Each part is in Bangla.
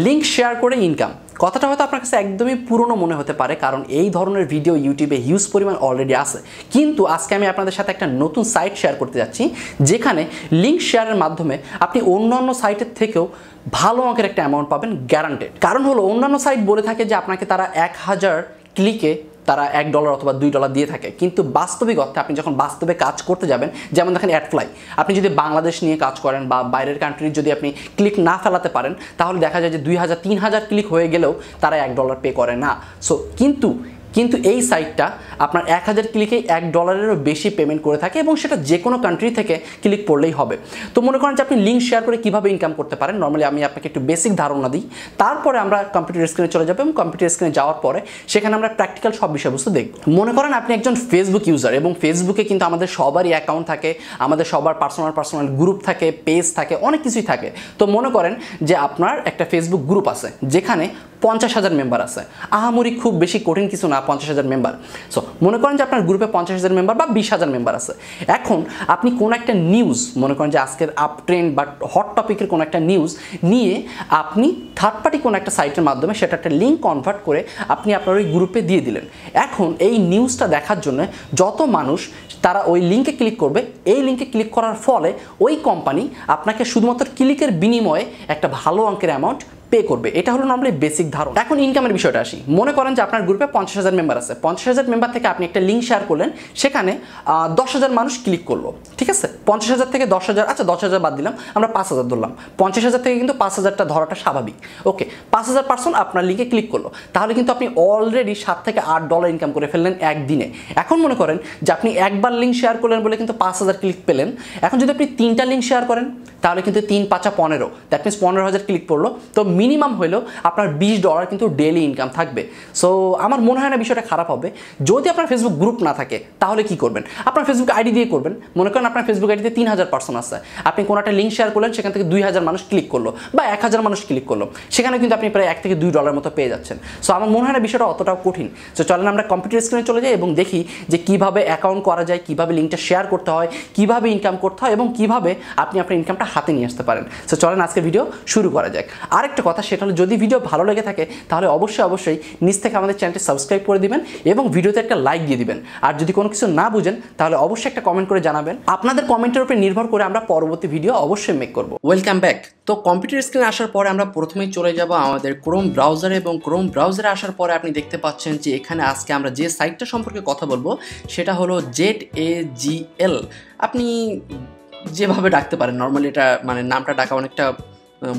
লিঙ্ক শেয়ার করে ইনকাম কথাটা হয়তো আপনার কাছে একদমই পুরনো মনে হতে পারে, কারণ এই ধরনের ভিডিও ইউটিউবে হিউজ পরিমাণ অলরেডি আছে। কিন্তু আজকে আমি আপনাদের সাথে একটা নতুন সাইট শেয়ার করতে যাচ্ছি, যেখানে লিঙ্ক শেয়ারের মাধ্যমে আপনি অন্যান্য সাইটের থেকেও ভালো অঙ্কের একটা অ্যামাউন্ট পাবেন গ্যারান্টেড। কারণ হলো অন্যান্য সাইট বলে থাকে যে আপনাকে তারা 1000 ক্লিকে তারা $1 অথবা $2 দিয়ে থাকে, কিন্তু বাস্তবিক অর্থে আপনি যখন বাস্তবে কাজ করতে যাবেন, যেমন দেখেন অ্যাডফ্লাই, আপনি যদি বাংলাদেশ নিয়ে কাজ করেন বা বাইরের কান্ট্রির যদি আপনি ক্লিক না ফেলাতে পারেন, তাহলে দেখা যায় যে 2000-3000 ক্লিক হয়ে গেলেও তারা $1 পে করে না। সো কিন্তু এই সাইটটা আপনার 1000 ক্লিকে $1-এরও বেশি পেমেন্ট করে থাকে, এবং সেটা যে কোনো কান্ট্রি থেকে ক্লিক পড়লেই হবে। তো মনে করেন যে আপনি লিঙ্ক শেয়ার করে কীভাবে ইনকাম করতে পারেন, নর্মালি আমি আপনাকে একটু বেসিক ধারণা দিই, তারপরে আমরা কম্পিউটার স্ক্রিনে চলে যাবো, এবং কম্পিউটার স্ক্রিনে যাওয়ার পরে সেখানে আমরা প্র্যাকটিক্যাল সব বিষয়বস্তু দেখব। মনে করেন আপনি একজন ফেসবুক ইউজার, এবং ফেসবুকে কিন্তু আমাদের সবারই অ্যাকাউন্ট থাকে, আমাদের সবার পার্সোনাল গ্রুপ থাকে, পেজ থাকে, অনেক কিছুই থাকে। তো মনে করেন যে আপনার একটা ফেসবুক গ্রুপ আছে যেখানে 50,000 মেম্বার আছে, আহামরি খুব বেশি কঠিন কিছু না 50,000 মেম্বার। সো মনে করেন যে আপনার গ্রুপে 50,000 মেম্বার বা 20,000 মেম্বার আছে। এখন আপনি কোন একটা নিউজ, মনে করেন যে আজকের আপ ট্রেন্ড বা হট টপিকের কোনো একটা নিউজ নিয়ে আপনি থার্ড পার্টি কোনো একটা সাইটের মাধ্যমে সেটা একটা লিঙ্ক কনভার্ট করে আপনি আপনার ওই গ্রুপে দিয়ে দিলেন। এখন এই নিউজটা দেখার জন্য যত মানুষ তারা ওই লিঙ্কে ক্লিক করবে, এই লিঙ্কে ক্লিক করার ফলে ওই কোম্পানি আপনাকে শুধুমাত্র ক্লিকের বিনিময়ে একটা ভালো অঙ্কের অ্যামাউন্ট পে করবে। এটা হলো নর্মালি বেসিক ধারণা। এখন ইনকামের বিষয়টা আসি। মনে করেন যে আপনার গ্রুপে 50,000 মেম্বার আছে, 50,000 মেম্বার থেকে আপনি একটা লিঙ্ক শেয়ার করলেন, সেখানে 10,000 মানুষ ক্লিক করলো, ঠিক আছে? 50,000 থেকে 10,000, আচ্ছা 10,000 বাদ দিলাম, আমরা 5,000 ধরলাম। 50,000 থেকে কিন্তু 5,000টা ধরাটা স্বাভাবিক। ওকে, 5,000 পার্সন আপনার লিঙ্কে ক্লিক করলো, তাহলে কিন্তু আপনি অলরেডি $7 থেকে $8 ইনকাম করে ফেললেন একদিনে। এখন মনে করেন যে আপনি একবার লিঙ্ক শেয়ার করলেন বলে কিন্তু 5,000 ক্লিক পেলেন। এখন যদি আপনি 3টা লিঙ্ক শেয়ার করেন, তাহলে কিন্তু 3 × 5 = 15, দ্যাট মিনস 15,000 ক্লিক পড়লো। তো মিনিমাম হইলেও আপনার $20 কিন্তু ডেইলি ইনকাম থাকবে। সো আমার মনে হয় না বিষয়টা খারাপ হবে। যদি আপনার ফেসবুক গ্রুপ না থাকে, তাহলে কি করবেন? আপনার ফেসবুক আইডি দিয়ে করবেন। মনে করেন আপনার ফেসবুক আইডিতে 3,000 পার্সন আছে, আপনি কোনো একটা লিঙ্ক শেয়ার করলেন, সেখান থেকে 2,000 মানুষ ক্লিক করলো বা 1,000 মানুষ ক্লিক করলো, সেখানে কিন্তু আপনি প্রায় $1 থেকে $2 মতো পেয়ে যাচ্ছেন। সো আমার মনে হয় না বিষয়টা অতটাও কঠিন। সো চলেন আমরা কম্পিউটার স্ক্রিনে চলে যাই এবং দেখি যে কীভাবে অ্যাকাউন্ট করা যায়, কীভাবে লিঙ্কটা শেয়ার করতে হয়, কীভাবে ইনকাম করতে হয়, এবং কীভাবে আপনি আপনার ইনকামটা হাতে নিয়ে আসতে পারেন। সো চলেন আজকে ভিডিও শুরু করা যাক। আরেকটা কথা, সেটা হলো যদি ভিডিও ভালো লেগে থাকে তাহলে অবশ্যই নিচ থেকে আমাদের চ্যানেলটি সাবস্ক্রাইব করে দিবেন এবং ভিডিওতে একটা লাইক দিয়ে দিবেন। আর যদি কোনো কিছু না বুঝেন তাহলে অবশ্যই একটা কমেন্ট করে জানাবেন। আপনাদের কমেন্টের উপর নির্ভর করে আমরা পরবর্তী ভিডিও অবশ্যই মেক করব। Welcome back. তো কম্পিউটার স্ক্রিনে আসার পরে আমরা প্রথমেই চলে যাব আমাদের ক্রোম ব্রাউজারে, এবং ক্রোম ব্রাউজারে আসার পরে আপনি দেখতে পাচ্ছেন যে এখানে আজকে আমরা যে সাইটটা সম্পর্কে কথা বলবো সেটা হলো ZAGL। আপনি যেভাবে ডাকতে পারেন, নর্মালি এটা মানে নামটা ডাকা অনেকটা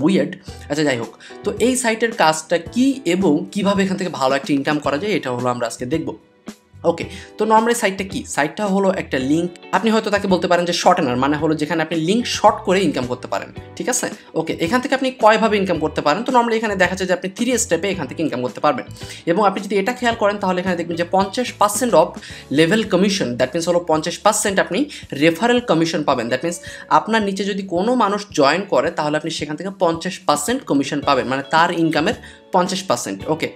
উইয়ার্ড। আচ্ছা যাই হোক, তো এই সাইটের কাজটা কি এবং কিভাবে এখান থেকে ভালো একটা ইনকাম করা যায়, এটা হলো আমরা আজকে দেখব। ওকে, তো নর্মালি সাইটটা কি? সাইটটা হলো একটা লিঙ্ক, আপনি হয়তো তাকে বলতে পারেন যে শর্টেনার, মানে হলো যেখানে আপনি লিঙ্ক শর্ট করে ইনকাম করতে পারেন, ঠিক আছে? ওকে, এখান থেকে আপনি কয়ভাবে ইনকাম করতে পারেন? তো নর্মালি এখানে দেখা যায় যে আপনি 3 স্টেপে এখান থেকে ইনকাম করতে পারবেন। এবং আপনি যদি এটা খেয়াল করেন তাহলে এখানে দেখবেন যে 50% of level commission, that means হলো 50% আপনি রেফারেল কমিশন পাবেন। দ্যাট মিনস আপনার নিচে যদি কোনো মানুষ জয়েন করে তাহলে আপনি সেখান থেকে 50% কমিশন পাবেন, মানে তার ইনকামের 50%। Okay,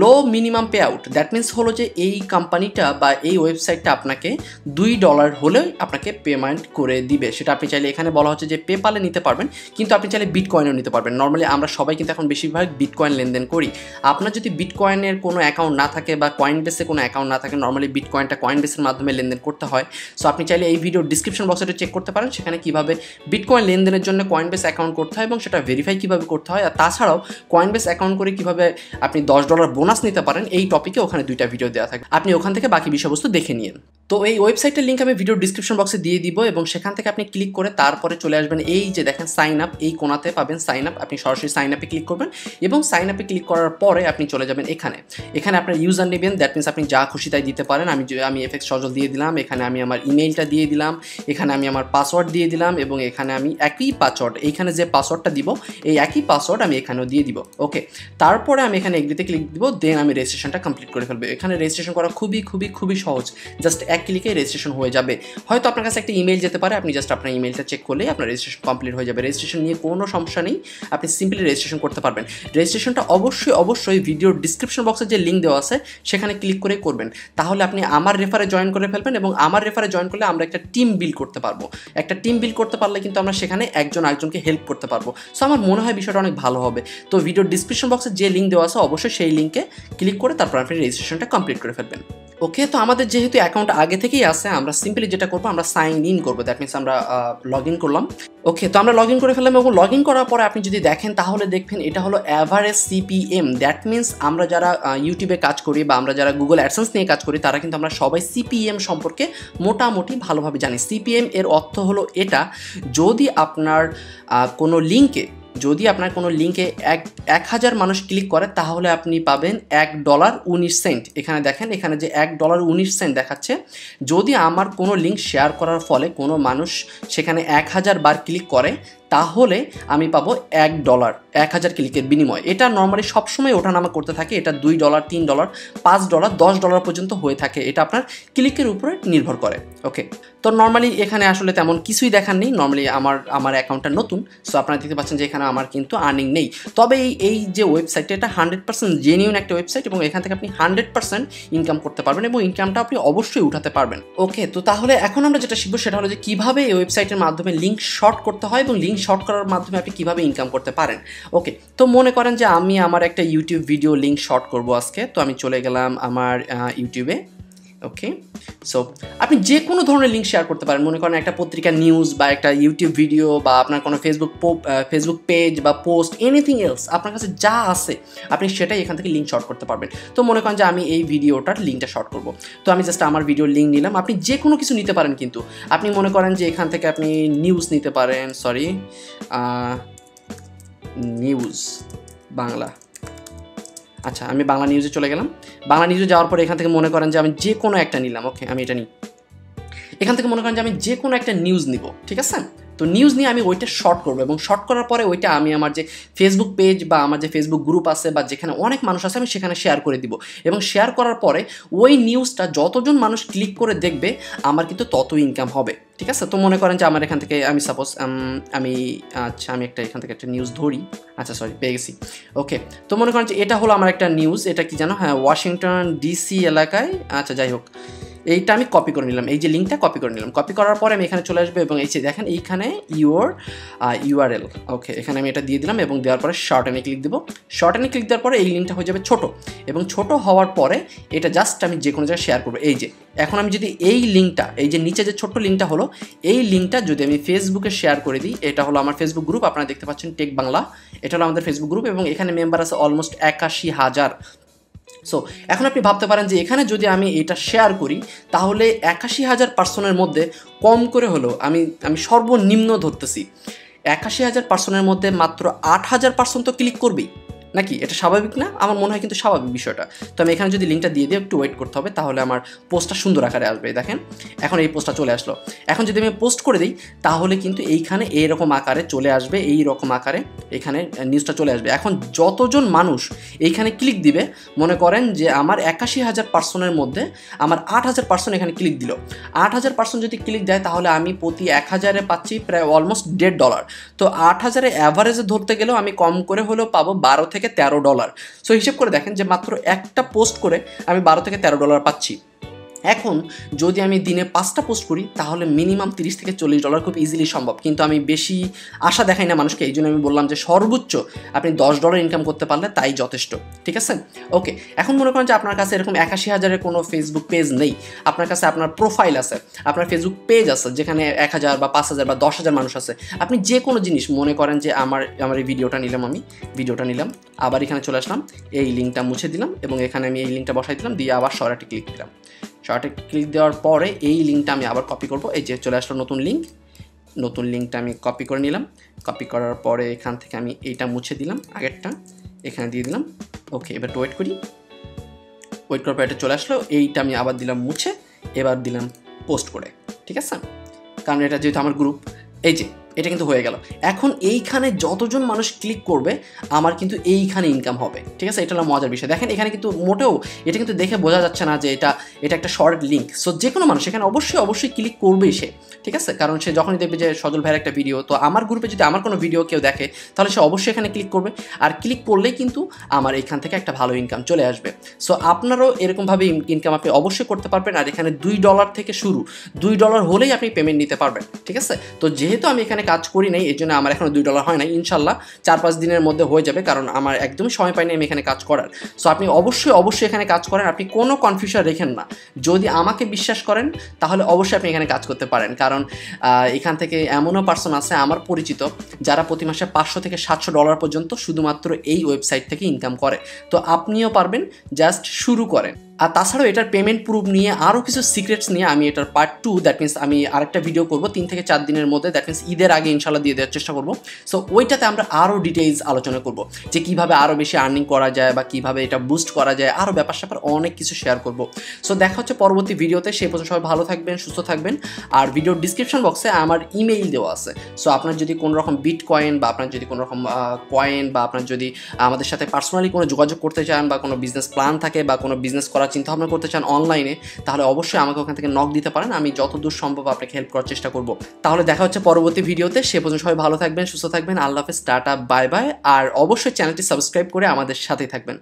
low minimum pay out, that means হলো যে এই কোম্পানিটা বা এই ওয়েবসাইটটা আপনাকে $2 হলেও আপনাকে পেমেন্ট করে দিবে। সেটা আপনি চাইলে এখানে বলা হচ্ছে যে পেপালে নিতে পারবেন, কিন্তু আপনি চাইলে বিটকয়েনও নিতে পারবেন। নর্মালি আমরা সবাই কিন্তু এখন বেশিরভাগ বিটকয়েন লেনদেন করি। আপনার যদি বিটকয়েনের কোনো অ্যাকাউন্ট না থাকে বা কয়েনবেসে কোনো অ্যাকাউন্ট না থাকে, নর্মালি বিটকয়েনটা কয়েনবেসের মাধ্যমে লেনদেন করতে হয়। সো আপনি চাইলে এই ভিডিওর ডিসক্রিপশন বক্সে চেক করতে পারেন, সেখানে কীভাবে বিটকয়েন লেনদেনের জন্য কয়েনবেস অ্যাকাউন্ট করতে হয় এবং সেটা ভেরিফাই কীভাবে করতে হয়, আর তাছাড়াও কয়েনবেস অ্যাকাউন্ট করে কীভাবে আপনি $10 বোনাস নিতে পারেন, এই টপিকে ওখানে 2টা ভিডিও দেওয়া থাকে, আপনি ওখান থেকে বাকি বিষয়বস্তু দেখে নিন। তো এই ওয়েবসাইটের লিঙ্ক আমি ভিডিও ডিসক্রিপশন বক্সে দিয়ে দিব, এবং সেখান থেকে আপনি ক্লিক করে তারপরে চলে আসবেন এই যে দেখেন সাইন আপ, এই কোণাতে পাবেন সাইন আপ। আপনি সরাসরি সাইন আপে ক্লিক করবেন এবং সাইন আপে ক্লিক করার পরে আপনি চলে যাবেন এখানে আপনার ইউজার নেবেন, দ্যাট মিনস আপনি যা খুশি তাই দিতে পারেন। আমি FX সজল দিয়ে দিলাম, এখানে আমি আমার ইমেইলটা দিয়ে দিলাম, এখানে আমি আমার পাসওয়ার্ড দিয়ে দিলাম, এবং এখানে আমি একই পাসওয়ার্ড, এইখানে যে পাসওয়ার্ডটা দিব এই একই পাসওয়ার্ড আমি এখানেও দিয়ে দিব। ওকে, তারপরে আমি এখানে এগ্রিতে ক্লিক দিব, দেন আমি রেজিস্ট্রেশনটা কমপ্লিট করে ফেলবে। এখানে রেজিস্ট্রেশন করা খুবই সহজ, জাস্ট এক ক্লিকে রেজিস্ট্রেশন হয়ে যাবে। হয়তো আপনার কাছে একটা ইমেল যেতে পারে, আপনি জাস্ট আপনার ইমেলটা চেক করলেই আপনার রেজিস্ট্রেশন কমপ্লিট হয়ে যাবে। রেজিস্ট্রেশন নিয়ে কোনো সমস্যা নেই, আপনি সিম্পলি রেজিস্ট্রেশন করতে পারবেন। রেজিস্ট্রেশনটা অবশ্যই ভিডিওর ডিসক্রিপশন বক্সে যে লিঙ্ক দেওয়া আছে সেখানে ক্লিক করে করবেন, তাহলে আপনি আমার রেফারে জয়েন করে ফেলবেন এবং আমার রেফারে জয়েন করলে আমরা একটা টিম বিল্ড করতে পারবো। একটা টিম বিল্ড করতে পারলে কিন্তু আমরা সেখানে একজন আরেকজনকে হেল্প করতে পারবো। সো আমার মনে হয় বিষয়টা অনেক ভালো হবে। তো ভিডিওর ডিসক্রিপশন বক্সে যে লিঙ্ক দেওয়া আছে অবশ্যই সেই লিঙ্কে ক্লিক করে তারপর আপনি রেজিস্ট্রেশনটা কমপ্লিট করে ফেলবেন। ওকে, তো আমাদের যেহেতু অ্যাকাউন্ট আগে থেকেই আছে, আমরা সিম্পলি যেটা করবো আমরা সাইন ইন করবো, দ্যাট মিনস আমরা লগ ইন করলাম। ওকে, তো আমরা লগ ইন করে ফেললাম এবং লগ ইন করার পরে আপনি যদি দেখেন তাহলে দেখবেন এটা হলো অ্যাভারেজ সিপিএম। দ্যাট মিনস আমরা যারা ইউটিউবে কাজ করি বা আমরা যারা গুগল অ্যাডসেন্স নিয়ে কাজ করি তারা কিন্তু আমরা সবাই সিপিএম সম্পর্কে মোটামুটি ভালোভাবে জানি। সিপিএম এর অর্থ হলো এটা, যদি আপনার কোনো লিঙ্কে 1000 মানুষ ক্লিক করে তাহলে আপনি পাবেন $1.19। এখানে দেখেন, এখানে যে $1.19 দেখাচ্ছে, যদি আমার কোনো লিঙ্ক শেয়ার করার ফলে কোনো মানুষ সেখানে 1000 বার ক্লিক করে তাহলে আমি পাবো $1 1000 ক্লিকের বিনিময়। এটা নর্মালি সবসময় ওঠানামা করতে থাকে, এটা $2, $3, $5, $10 পর্যন্ত হয়ে থাকে, এটা আপনার ক্লিকের উপরে নির্ভর করে। ওকে, তো নর্মালি এখানে আসলে তেমন কিছুই দেখার নেই। নর্মালি আমার অ্যাকাউন্টটা নতুন, সো আপনারা দেখতে পাচ্ছেন যে এখানে আমার কিন্তু আর্নিং নেই। তবে এই যে ওয়েবসাইটটা, এটা 100% জেনিউন একটা ওয়েবসাইট এবং এখান থেকে আপনি 100% ইনকাম করতে পারবেন এবং ইনকামটা আপনি অবশ্যই উঠাতে পারবেন। ওকে, তো তাহলে এখন আমরা যেটা শিখবো সেটা হলো যে কীভাবে এই ওয়েবসাইটের মাধ্যমে লিঙ্ক শর্ট করতে হয় এবং লিঙ্ক শর্ট করার মাধ্যমে আপনি কীভাবে ইনকাম করতে পারেন। ওকে, তো মনে করেন যে আমি আমার একটা ইউটিউব ভিডিও লিঙ্ক শর্ট করবো আজকে, তো আমি চলে গেলাম আমার ইউটিউবে। ওকে, সো আপনি যে কোনো ধরনের লিঙ্ক শেয়ার করতে পারেন। মনে করেন একটা পত্রিকা নিউজ বা একটা ইউটিউব ভিডিও বা আপনার কোনো ফেসবুক পেজ বা পোস্ট, এনিথিং এলস আপনার কাছে যা আছে আপনি সেটাই এখান থেকে লিঙ্ক শর্ট করতে পারবেন। তো মনে করেন যে আমি এই ভিডিওটার লিঙ্কটা শর্ট করব, তো আমি জাস্ট আমার ভিডিওর লিঙ্ক নিলাম। আপনি যে কোনো কিছু নিতে পারেন, কিন্তু আপনি মনে করেন যে এখান থেকে আপনি নিউজ নিতে পারেন, নিউজ বাংলা। আচ্ছা, আমি বাংলা নিউজে চলে গেলাম। বাংলা নিউজে যাওয়ার পরে এখান থেকে মনে করেন যে আমি যে কোনো একটা নিলাম। ওকে, আমি এটা নিই। এখান থেকে মনে করেন যে আমি যে কোনো একটা নিউজ নিব, ঠিক আছে? তো নিউজ নিয়ে আমি ওইটা শর্ট করবো এবং শর্ট করার পরে ওইটা আমি আমার যে ফেসবুক পেজ বা আমার যে ফেসবুক গ্রুপ আছে বা যেখানে অনেক মানুষ আছে আমি সেখানে শেয়ার করে দিব এবং শেয়ার করার পরে ওই নিউজটা যতজন মানুষ ক্লিক করে দেখবে আমার কিন্তু তত ইনকাম হবে, ঠিক আছে? তো মনে করেন যে আমার এখান থেকে আমি সাপোজ আমি এখান থেকে একটা নিউজ ধরি। আচ্ছা, সরি, পেয়ে গেছি। ওকে, তো মনে করেন যে এটা হলো আমার একটা নিউজ। এটা কি জানো? হ্যাঁ, ওয়াশিংটন ডিসি এলাকায়। আচ্ছা, যাই হোক, এইটা আমি কপি করে নিলাম, এই যে লিঙ্কটা কপি করে নিলাম। কপি করার পরে আমি এখানে চলে আসবো এবং এই যে দেখেন এইখানে ইউআরএল। ওকে, এখানে আমি এটা দিয়ে দিলাম এবং দেওয়ার পরে শর্ট এনে ক্লিক দেবো। শর্ট এনে ক্লিক দেওয়ার পরে এই লিঙ্কটা হয়ে যাবে ছোট এবং ছোট হওয়ার পরে এটা জাস্ট আমি যে কোনো জায়গায় শেয়ার করবো। এই যে এখন আমি যদি এই লিঙ্কটা, এই যে নিচে যে ছোট্ট লিঙ্কটা হলো, এই লিঙ্কটা যদি আমি ফেসবুকে শেয়ার করে দিই, এটা হলো আমার ফেসবুক গ্রুপ, আপনারা দেখতে পাচ্ছেন টেক বাংলা, এটা হলো আমাদের ফেসবুক গ্রুপ এবং এখানে মেম্বার আছে অলমোস্ট 81,000। সো এখন আপনি ভাবতে পারেন যে এখানে যদি আমি এটা শেয়ার করি তাহলে 81,000 পার্সনের মধ্যে কম করে হলো আমি সর্বনিম্ন ধরতেছি 81,000 পার্সনের মধ্যে মাত্র 8,000 পার্সন তো ক্লিক করবেই, নাকি? এটা স্বাভাবিক না? আমার মনে হয় কিন্তু স্বাভাবিক বিষয়টা। তো আমি এখানে যদি লিঙ্কটা দিয়ে একটু ওয়েট করতে হবে, তাহলে আমার পোস্টটা সুন্দর আকারে আসবে। দেখেন এখন এই পোস্টটা চলে আসলো। এখন যদি আমি পোস্ট করে দিই তাহলে কিন্তু এইখানে এইরকম আকারে চলে আসবে, এই রকম আকারে এখানে নিউজটা চলে আসবে। এখন যতজন মানুষ এইখানে ক্লিক দিবে, মনে করেন যে আমার 81,000 পার্সনের মধ্যে আমার 8,000 পার্সন এখানে ক্লিক দিল। 8,000 পার্সন যদি ক্লিক দেয় তাহলে আমি প্রতি 1000-এ পাচ্ছি প্রায় অলমোস্ট $1.5। তো 8,000-এ অ্যাভারেজে ধরতে গেলেও আমি কম করে হলেও পাবো $12 থেকে $13। সো হিসেব করে দেখেন যে মাত্র একটা পোস্ট করে আমি $12 থেকে $13 পাচ্ছি। এখন যদি আমি দিনে 5টা পোস্ট করি তাহলে মিনিমাম $30 থেকে $40 খুব ইজিলি সম্ভব, কিন্তু আমি বেশি আশা দেখাই না মানুষকে। এই জন্য আমি বললাম যে সর্বোচ্চ আপনি $10 ইনকাম করতে পারলে তাই যথেষ্ট, ঠিক আছে? ওকে, এখন মনে করেন যে আপনার কাছে এরকম 81,000-এর কোনো ফেসবুক পেজ নেই, আপনার কাছে আপনার প্রোফাইল আছে, আপনার ফেসবুক পেজ আছে যেখানে 1,000 বা 5,000 বা 10,000 মানুষ আছে। আপনি যে কোনো জিনিস মনে করেন যে আমার এই ভিডিওটা নিলাম, আবার এখানে চলে আসলাম, এই লিঙ্কটা মুছে দিলাম এবং এখানে আমি এই লিঙ্কটা বসাই দিলাম, দিয়ে আবার শর্টে ক্লিক দিলাম। শর্টে ক্লিক দেওয়ার পরে এই লিঙ্কটা আমি আবার কপি করব। এই যে চলে আসলো নতুন লিঙ্কটা আমি কপি করে নিলাম। কপি করার পরে এখান থেকে আমি এইটা মুছে দিলাম, আগেরটা এখানে দিয়ে দিলাম। ওকে, এবার ওয়েট করার পর এটা চলে আসলো, এইটা আমি আবার দিলাম মুছে, এবার দিলাম পোস্ট করে, ঠিক আছে? কারণ এটা যেহেতু আমার গ্রুপ, এই যে এটা কিন্তু হয়ে গেল। এখন এইখানে যতজন মানুষ ক্লিক করবে আমার কিন্তু এইখানে ইনকাম হবে, ঠিক আছে? এটা হলো মজার বিষয়। দেখেন এখানে কিন্তু মোটেও এটা কিন্তু দেখে বোঝা যাচ্ছে না যে এটা একটা শর্ট লিঙ্ক। সো যে কোনো মানুষ এখানে অবশ্যই ক্লিক করবেই সে, ঠিক আছে? কারণ সে যখনই দেখবে যে সজল ভাইয়ের একটা ভিডিও, তো আমার গ্রুপে যদি আমার কোনো ভিডিও কেউ দেখে তাহলে সে অবশ্যই এখানে ক্লিক করবে, আর ক্লিক করলেই কিন্তু আমার এখান থেকে একটা ভালো ইনকাম চলে আসবে। সো আপনারও এরকমভাবে ইনকাম আপনি অবশ্যই করতে পারবেন। আর এখানে $2 থেকে শুরু, $2 হলেই আপনি পেমেন্ট নিতে পারবেন, ঠিক আছে? তো যেহেতু আমি এখানে কাজ করি নাই, এই জন্য আমার এখনো $2 হয় নাই। ইনশাল্লাহ 4-5 দিনের মধ্যে হয়ে যাবে, কারণ আমার একদমই সময় পাইনি আমি এখানে কাজ করার। সো আপনি অবশ্যই এখানে কাজ করেন, আপনি কোনো কনফিউশন রেখেন না। যদি আমাকে বিশ্বাস করেন তাহলে অবশ্যই আপনি এখানে কাজ করতে পারেন, কারণ এখান থেকে এমনও পার্সন আছে আমার পরিচিত যারা প্রতি মাসে $500 থেকে $700 পর্যন্ত শুধুমাত্র এই ওয়েবসাইট থেকে ইনকাম করে। তো আপনিও পারবেন, জাস্ট শুরু করেন। আর তাছাড়াও এটার পেমেন্ট প্রুফ নিয়ে আরও কিছু সিক্রেটস নিয়ে আমি এটার পার্ট 2, দ্যাট মিনস আমি আরেকটা ভিডিও করবো 3 থেকে 4 দিনের মধ্যে, দ্যাট মিনস ঈদের আগে ইনশাল্লাহ দিয়ে দেওয়ার চেষ্টা করবো। সো ওইটাতে আমরা আরও ডিটেইলস আলোচনা করবো যে কীভাবে আরও বেশি আর্নিং করা যায় বা কীভাবে এটা বুস্ট করা যায়, আরও ব্যাপার স্যাপার অনেক কিছু শেয়ার করবো। সো দেখা হচ্ছে পরবর্তী ভিডিওতে। সেই পর্যন্ত সবাই ভালো থাকবেন, সুস্থ থাকবেন। আর ভিডিওর ডিসক্রিপশন বক্সে আমার ইমেইল দেওয়া আছে। সো আপনার যদি কোনো রকম বিটকয়েন বা আপনার যদি কোনো রকম কয়েন বা আপনার যদি আমাদের সাথে পার্সোনালি কোনো যোগাযোগ করতে চান বা কোনো বিজনেস প্ল্যান থাকে বা কোনো বিজনেস করার চিন্তাভাবনা করতে চান অনলাইনে, তাহলে অবশ্যই আমাকে ওখান থেকে নক দিতে পারেন। আমি যতদূর সম্ভব আপনাকে হেল্প করার চেষ্টা করব। তাহলে দেখা হচ্ছে পরবর্তী ভিডিওতে। সে পর্যন্ত সবাই ভালো থাকবেন, সুস্থ থাকবেন। আল্লাহ হাফেজ, টাটা, বাই বাই। আর অবশ্যই চ্যানেলটি সাবস্ক্রাইব করে আমাদের সাথেই থাকবেন।